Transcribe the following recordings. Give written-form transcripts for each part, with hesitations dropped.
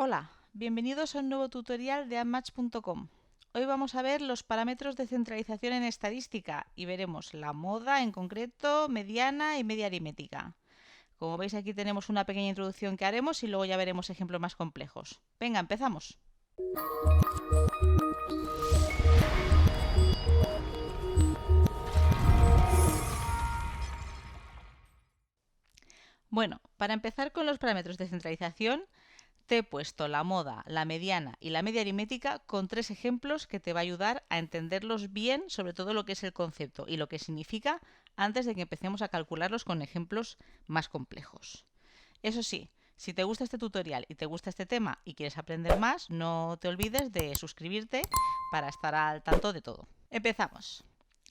Hola, bienvenidos a un nuevo tutorial de AppMatch.com. Hoy vamos a ver los parámetros de centralización en estadística y veremos la moda en concreto, mediana y media aritmética. Como veis, aquí tenemos una pequeña introducción que haremos y luego ya veremos ejemplos más complejos. Venga, empezamos. Bueno, para empezar con los parámetros de centralización, te he puesto la moda, la mediana y la media aritmética con 3 ejemplos que te va a ayudar a entenderlos bien, sobre todo lo que es el concepto y lo que significa antes de que empecemos a calcularlos con ejemplos más complejos. Eso sí, si te gusta este tutorial y te gusta este tema y quieres aprender más, no te olvides de suscribirte para estar al tanto de todo. Empezamos.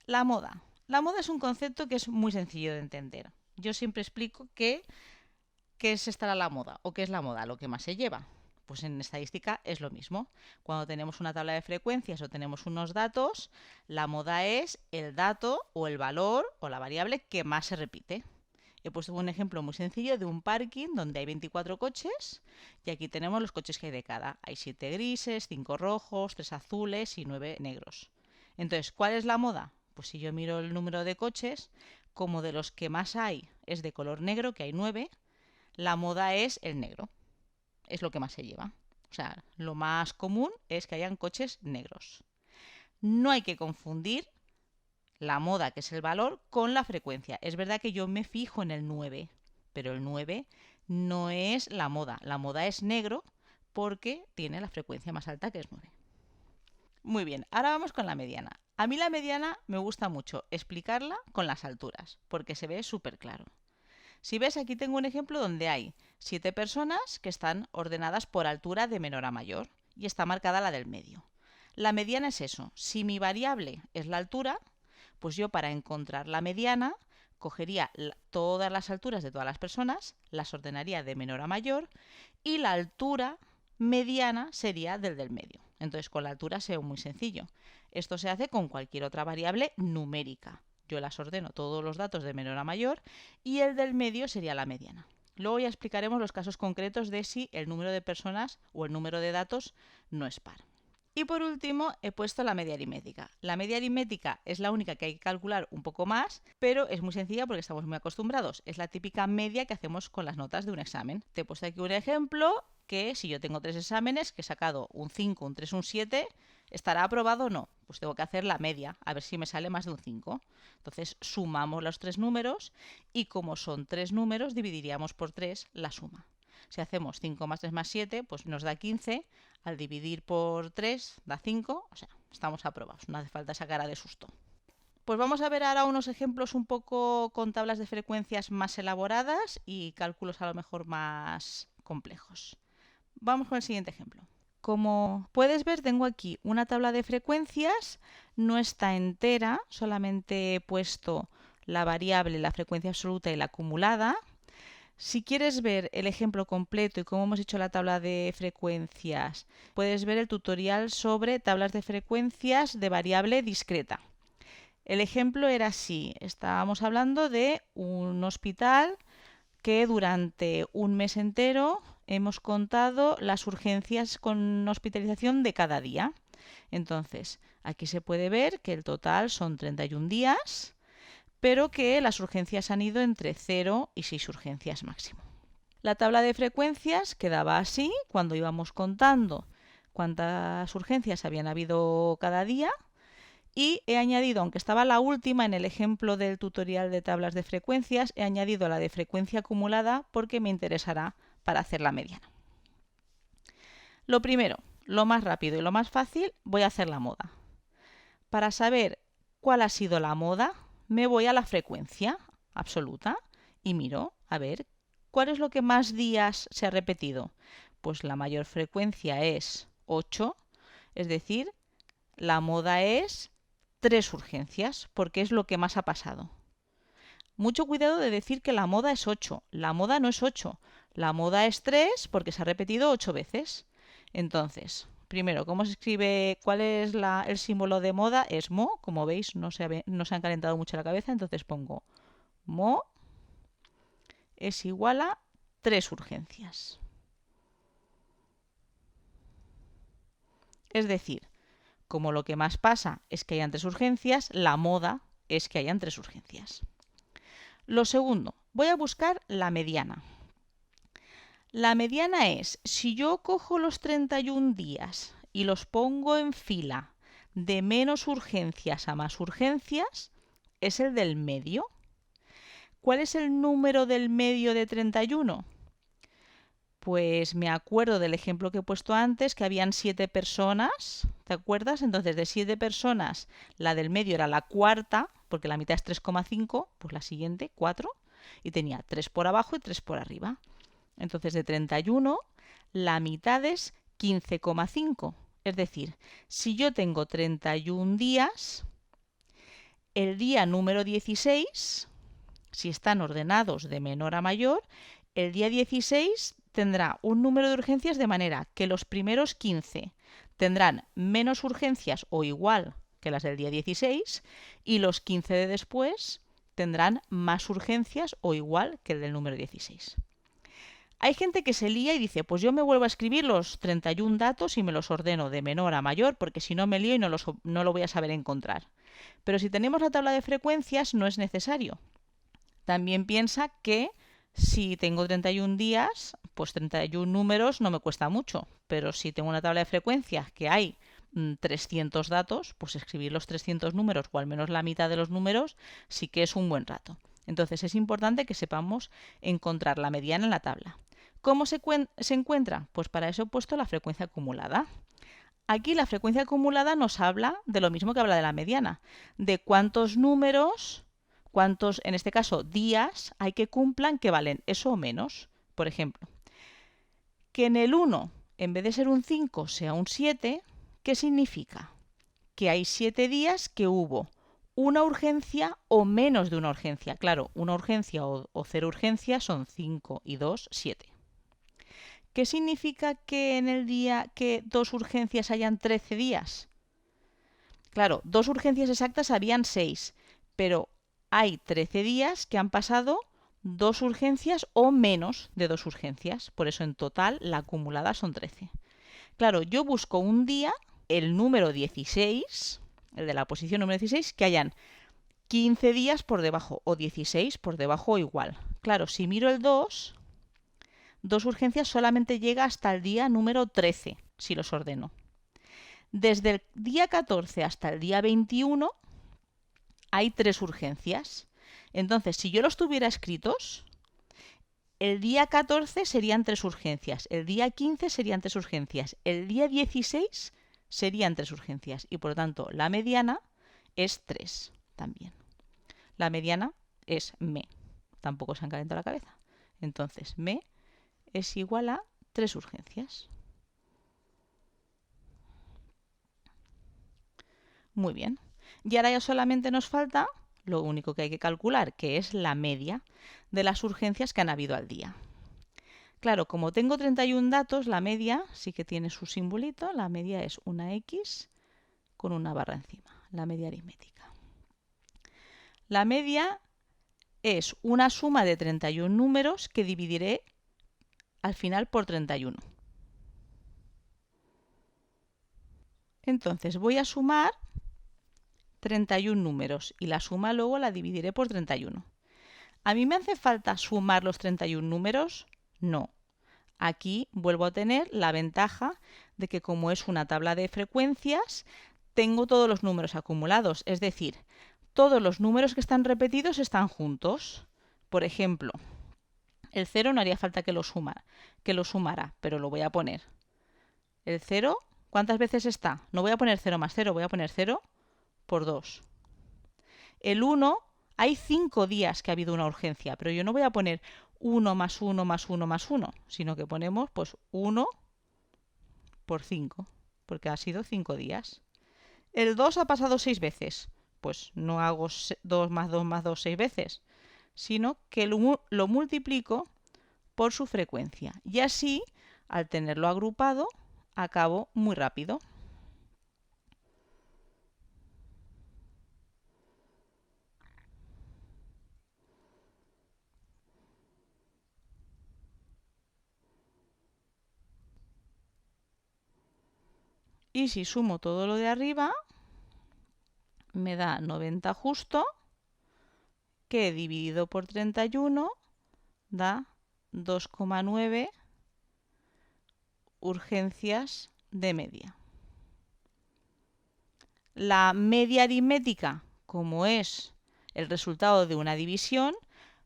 La moda. La moda es un concepto que es muy sencillo de entender. Yo siempre explico que ¿qué es estar a la moda? ¿O qué es la moda? Lo que más se lleva. Pues en estadística es lo mismo. Cuando tenemos una tabla de frecuencias o tenemos unos datos, la moda es el dato o el valor o la variable que más se repite. He puesto un ejemplo muy sencillo de un parking donde hay 24 coches y aquí tenemos los coches que hay de cada. Hay 7 grises, 5 rojos, 3 azules y 9 negros. Entonces, ¿cuál es la moda? Pues si yo miro el número de coches, como de los que más hay es de color negro, que hay 9, la moda es el negro. Es lo que más se lleva. O sea, lo más común es que hayan coches negros. No hay que confundir la moda, que es el valor, con la frecuencia. Es verdad que yo me fijo en el 9, pero el 9 no es la moda. La moda es negro porque tiene la frecuencia más alta, que es 9. Muy bien, ahora vamos con la mediana. A mí la mediana me gusta mucho explicarla con las alturas, porque se ve súper claro. Si ves, aquí tengo un ejemplo donde hay 7 personas que están ordenadas por altura de menor a mayor y está marcada la del medio. La mediana es eso. Si mi variable es la altura, pues yo para encontrar la mediana cogería todas las alturas de todas las personas, las ordenaría de menor a mayor y la altura mediana sería del medio. Entonces con la altura se ve muy sencillo. Esto se hace con cualquier otra variable numérica. Yo las ordeno todos los datos de menor a mayor y el del medio sería la mediana. Luego ya explicaremos los casos concretos de si el número de personas o el número de datos no es par. Y por último he puesto la media aritmética. La media aritmética es la única que hay que calcular un poco más, pero es muy sencilla porque estamos muy acostumbrados. Es la típica media que hacemos con las notas de un examen. Te he puesto aquí un ejemplo que si yo tengo 3 exámenes, que he sacado un 5, un 3, un 7, ¿estará aprobado o no? Pues tengo que hacer la media, a ver si me sale más de un 5. Entonces sumamos los 3 números y como son 3 números, dividiríamos por 3 la suma. Si hacemos 5 más 3 más 7, pues nos da 15. Al dividir por 3 da 5. O sea, estamos aprobados. No hace falta esa cara de susto. Pues vamos a ver ahora unos ejemplos un poco con tablas de frecuencias más elaboradas y cálculos a lo mejor más complejos. Vamos con el siguiente ejemplo. Como puedes ver, tengo aquí una tabla de frecuencias. No está entera, solamente he puesto la variable, la frecuencia absoluta y la acumulada. Si quieres ver el ejemplo completo y cómo hemos hecho la tabla de frecuencias, puedes ver el tutorial sobre tablas de frecuencias de variable discreta. El ejemplo era así. Estábamos hablando de un hospital que durante un mes entero hemos contado las urgencias con hospitalización de cada día. Entonces, aquí se puede ver que el total son 31 días, pero que las urgencias han ido entre 0 y 6 urgencias máximo. La tabla de frecuencias quedaba así cuando íbamos contando cuántas urgencias habían habido cada día y he añadido, aunque estaba la última en el ejemplo del tutorial de tablas de frecuencias, he añadido la de frecuencia acumulada porque me interesará para hacer la mediana. Lo primero, lo más rápido y lo más fácil, voy a hacer la moda. Para saber cuál ha sido la moda, me voy a la frecuencia absoluta y miro a ver cuál es lo que más días se ha repetido. Pues la mayor frecuencia es 8, es decir, la moda es 3 urgencias, porque es lo que más ha pasado. Mucho cuidado de decir que la moda es 8. La moda no es 8. La moda es 3 porque se ha repetido 8 veces. Entonces, primero, ¿cómo se escribe? ¿Cuál es el símbolo de moda? Es mo. Como veis, no se han calentado mucho la cabeza, entonces pongo mo es igual a 3 urgencias. Es decir, como lo que más pasa es que hayan tres urgencias, la moda es que hayan tres urgencias. Lo segundo, voy a buscar la mediana. La mediana es, si yo cojo los 31 días y los pongo en fila de menos urgencias a más urgencias, es el del medio. ¿Cuál es el número del medio de 31? Pues me acuerdo del ejemplo que he puesto antes, que habían 7 personas, ¿te acuerdas? Entonces de 7 personas, la del medio era la cuarta, porque la mitad es 3,5, pues la siguiente, 4, y tenía 3 por abajo y 3 por arriba. Entonces de 31, la mitad es 15,5. Es decir, si yo tengo 31 días, el día número 16, si están ordenados de menor a mayor, el día 16 tendrá un número de urgencias de manera que los primeros 15 tendrán menos urgencias o igual que las del día 16 y los 15 de después tendrán más urgencias o igual que el del número 16. Hay gente que se lía y dice, pues yo me vuelvo a escribir los 31 datos y me los ordeno de menor a mayor porque si no me lío y no lo voy a saber encontrar. Pero si tenemos la tabla de frecuencias no es necesario. También piensa que si tengo 31 días, pues 31 números no me cuesta mucho. Pero si tengo una tabla de frecuencias que hay 300 datos, pues escribir los 300 números o al menos la mitad de los números sí que es un buen rato. Entonces es importante que sepamos encontrar la mediana en la tabla. ¿Cómo se encuentra? Pues para eso he puesto la frecuencia acumulada. Aquí la frecuencia acumulada nos habla de lo mismo que habla de la mediana, de cuántos números, cuántos, en este caso, días hay que cumplan que valen eso o menos. Por ejemplo, que en el 1, en vez de ser un 5, sea un 7, ¿qué significa? Que hay 7 días que hubo una urgencia o menos de una urgencia. Claro, una urgencia o 0 urgencia son 5 y 2, 7. ¿Qué significa que en el día que 2 urgencias hayan 13 días? Claro, 2 urgencias exactas habían 6, pero hay 13 días que han pasado 2 urgencias o menos de 2 urgencias. Por eso en total la acumulada son 13. Claro, yo busco un día, el número 16, el de la posición número 16, que hayan 15 días por debajo o 16 por debajo o igual. Claro, si miro el 2, 2 urgencias solamente llega hasta el día número 13, si los ordeno. Desde el día 14 hasta el día 21 hay 3 urgencias. Entonces, si yo los tuviera escritos, el día 14 serían 3 urgencias, el día 15 serían 3 urgencias, el día 16 serían 3 urgencias y por lo tanto la mediana es 3 también. La mediana es me. Tampoco se han calentado la cabeza. Entonces, me es igual a 3 urgencias. Muy bien. Y ahora ya solamente nos falta lo único que hay que calcular, que es la media de las urgencias que han habido al día. Claro, como tengo 31 datos, la media sí que tiene su simbolito. La media es una X con una barra encima, la media aritmética. La media es una suma de 31 números que dividiré al final por 31. Entonces voy a sumar 31 números y la suma luego la dividiré por 31. ¿A mí me hace falta sumar los 31 números? No. Aquí vuelvo a tener la ventaja de que como es una tabla de frecuencias, tengo todos los números acumulados. Es decir, todos los números que están repetidos están juntos. Por ejemplo, el 0 no haría falta que lo sumara, pero lo voy a poner. El 0, ¿cuántas veces está? No voy a poner 0 más 0, voy a poner 0 por 2. El 1, hay 5 días que ha habido una urgencia, pero yo no voy a poner 1 más 1 más 1 más 1, sino que ponemos pues 1 por 5, porque ha sido 5 días. El 2 ha pasado 6 veces, pues no hago 2 más 2 más 2 6 veces, sino que lo multiplico por su frecuencia. Y así, al tenerlo agrupado, acabo muy rápido. Y si sumo todo lo de arriba, me da 90 justo, que dividido por 31 da 2,9 urgencias de media. La media aritmética, como es el resultado de una división,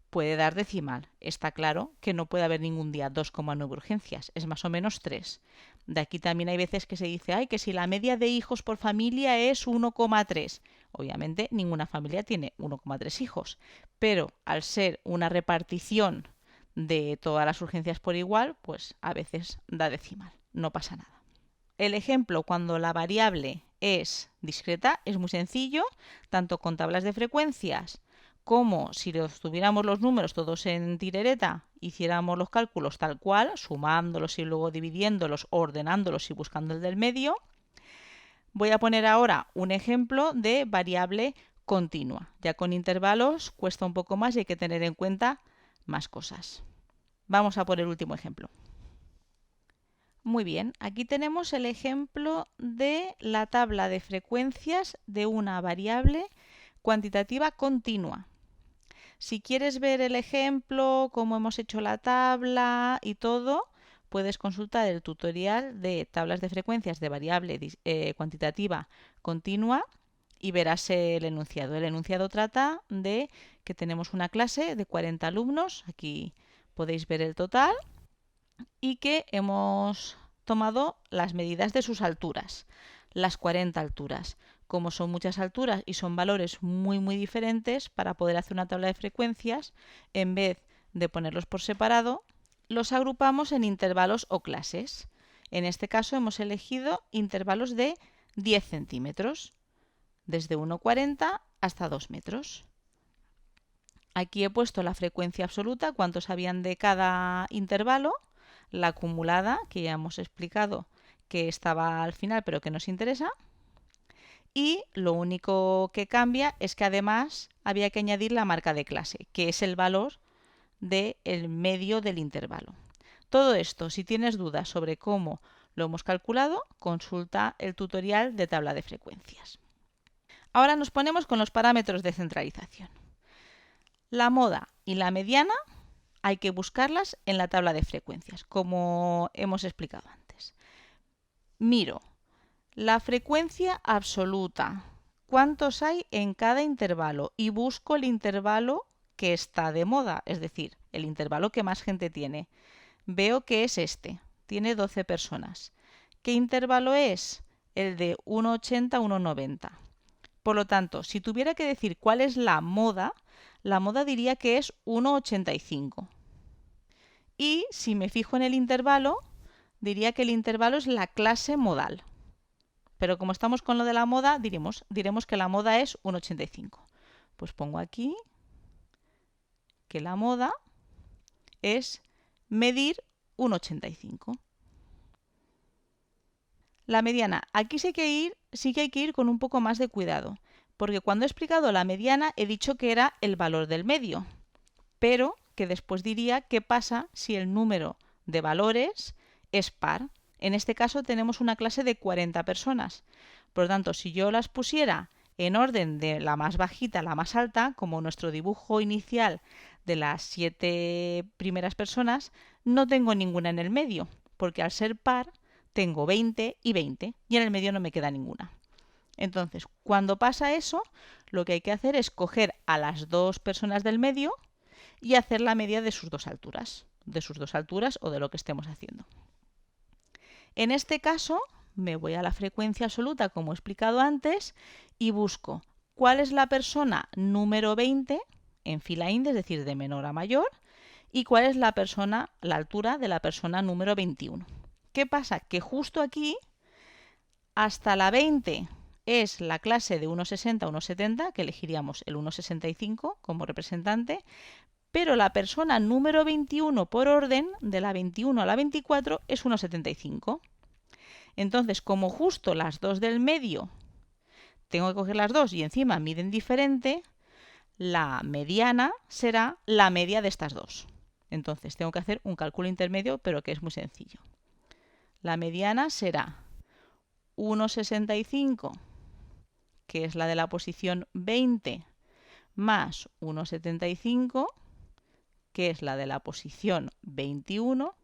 puede dar decimal. Está claro que no puede haber ningún día 2,9 urgencias, es más o menos 3. De aquí también hay veces que se dice, ay, que si la media de hijos por familia es 1,3. Obviamente ninguna familia tiene 1,3 hijos, pero al ser una repartición de todas las urgencias por igual, pues a veces da decimal, no pasa nada. El ejemplo cuando la variable es discreta es muy sencillo, tanto con tablas de frecuencias como si los tuviéramos los números todos en tirereta, hiciéramos los cálculos tal cual, sumándolos y luego dividiéndolos, ordenándolos y buscando el del medio. Voy a poner ahora un ejemplo de variable continua. Ya con intervalos cuesta un poco más y hay que tener en cuenta más cosas. Vamos a por el último ejemplo. Muy bien, aquí tenemos el ejemplo de la tabla de frecuencias de una variable cuantitativa continua. Si quieres ver el ejemplo, cómo hemos hecho la tabla y todo, puedes consultar el tutorial de tablas de frecuencias de variable cuantitativa continua y verás el enunciado. El enunciado trata de que tenemos una clase de 40 alumnos, aquí podéis ver el total, y que hemos tomado las medidas de sus alturas, las 40 alturas. Como son muchas alturas y son valores muy diferentes, para poder hacer una tabla de frecuencias, en vez de ponerlos por separado, los agrupamos en intervalos o clases. En este caso hemos elegido intervalos de 10 centímetros, desde 1,40 hasta 2 metros. Aquí he puesto la frecuencia absoluta, cuántos habían de cada intervalo, la acumulada, que ya hemos explicado que estaba al final pero que nos interesa, y lo único que cambia es que además había que añadir la marca de clase, que es el valor del medio del intervalo. Todo esto, si tienes dudas sobre cómo lo hemos calculado, consulta el tutorial de tabla de frecuencias. Ahora nos ponemos con los parámetros de centralización. La moda y la mediana hay que buscarlas en la tabla de frecuencias, como hemos explicado antes. Miro la frecuencia absoluta, cuántos hay en cada intervalo, y busco el intervalo que está de moda, es decir, el intervalo que más gente tiene. Veo que es este, tiene 12 personas. ¿Qué intervalo es? El de 1,80 a 1,90. Por lo tanto, si tuviera que decir cuál es la moda diría que es 1,85. Y si me fijo en el intervalo, diría que el intervalo es la clase modal. Pero como estamos con lo de la moda, diremos que la moda es 1,85. Pues pongo aquí que la moda es medir 1,85. La mediana. Aquí sí que hay que ir con un poco más de cuidado, porque cuando he explicado la mediana he dicho que era el valor del medio, pero que después diría qué pasa si el número de valores es par. En este caso tenemos una clase de 40 personas. Por lo tanto, si yo las pusiera en orden de la más bajita a la más alta, como nuestro dibujo inicial de las 7 primeras personas, no tengo ninguna en el medio, porque al ser par tengo 20 y 20, y en el medio no me queda ninguna. Entonces, cuando pasa eso, lo que hay que hacer es coger a las dos personas del medio y hacer la media de sus dos alturas, o de lo que estemos haciendo. En este caso, me voy a la frecuencia absoluta, como he explicado antes, y busco cuál es la persona número 20 en fila índice, es decir, de menor a mayor, y cuál es la altura de la persona número 21. ¿Qué pasa? Que justo aquí, hasta la 20 es la clase de 1,60 a 1,70, que elegiríamos el 1,65 como representante, pero la persona número 21 por orden, de la 21 a la 24, es 1,75. Entonces, como justo las dos del medio, tengo que coger las dos y encima miden diferente, la mediana será la media de estas dos. Entonces, tengo que hacer un cálculo intermedio, pero que es muy sencillo. La mediana será 1,65, que es la de la posición 20, más 1,75, que es la de la posición 21,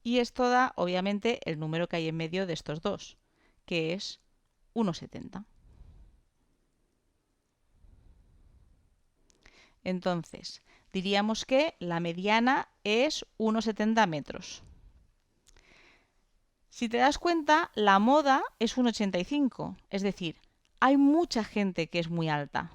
y esto da, obviamente, el número que hay en medio de estos dos, que es 1,70. Entonces, diríamos que la mediana es 1,70 metros. Si te das cuenta, la moda es 1,85, es decir, hay mucha gente que es muy alta,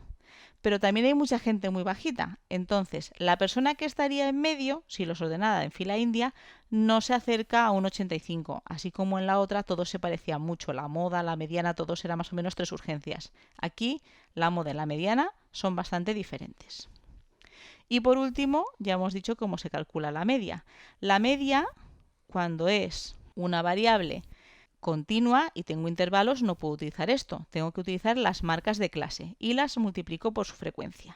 pero también hay mucha gente muy bajita. Entonces, la persona que estaría en medio, si los ordenara en fila india, no se acerca a 1,85. Así como en la otra, todo se parecía mucho. La moda, la mediana, todos eran más o menos 3 urgencias. Aquí, la moda y la mediana son bastante diferentes. Y por último, ya hemos dicho cómo se calcula la media. La media, cuando es una variable continua y tengo intervalos, no puedo utilizar esto. Tengo que utilizar las marcas de clase y las multiplico por su frecuencia.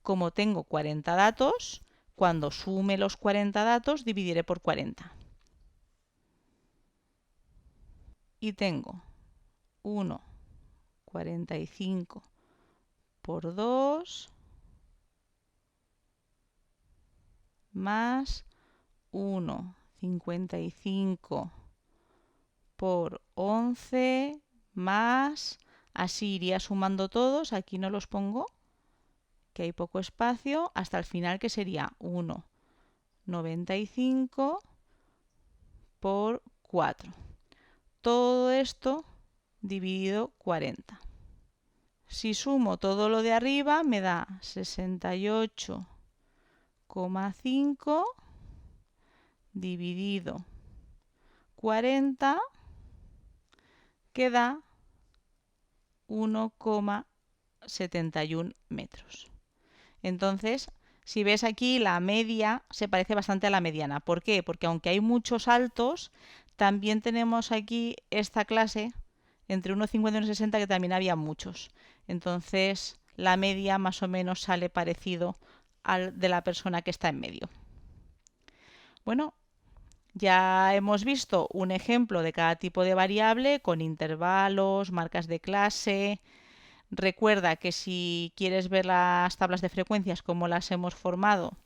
Como tengo 40 datos, cuando sume los 40 datos, dividiré por 40. Y tengo 1,45 por 2 más 1,55 por 11 más, así iría sumando todos, aquí no los pongo, que hay poco espacio, hasta el final, que sería 1,95 por 4. Todo esto dividido 40. Si sumo todo lo de arriba, me da 68,5 dividido 40, que da 1,71 metros. Entonces, si ves aquí, la media se parece bastante a la mediana. ¿Por qué? Porque aunque hay muchos altos, también tenemos aquí esta clase entre 1,50 y 1,60 que también había muchos. Entonces, la media más o menos sale parecido al de la persona que está en medio. Bueno, ya hemos visto un ejemplo de cada tipo de variable con intervalos, marcas de clase. Recuerda que si quieres ver las tablas de frecuencias como las hemos formado,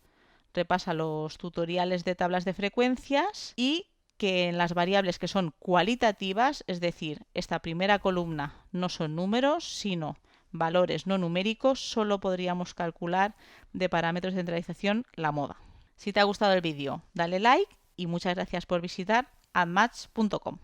repasa los tutoriales de tablas de frecuencias, y que en las variables que son cualitativas, es decir, esta primera columna no son números, sino valores no numéricos, solo podríamos calcular de parámetros de centralización la moda. Si te ha gustado el vídeo, dale like y muchas gracias por visitar admatch.com.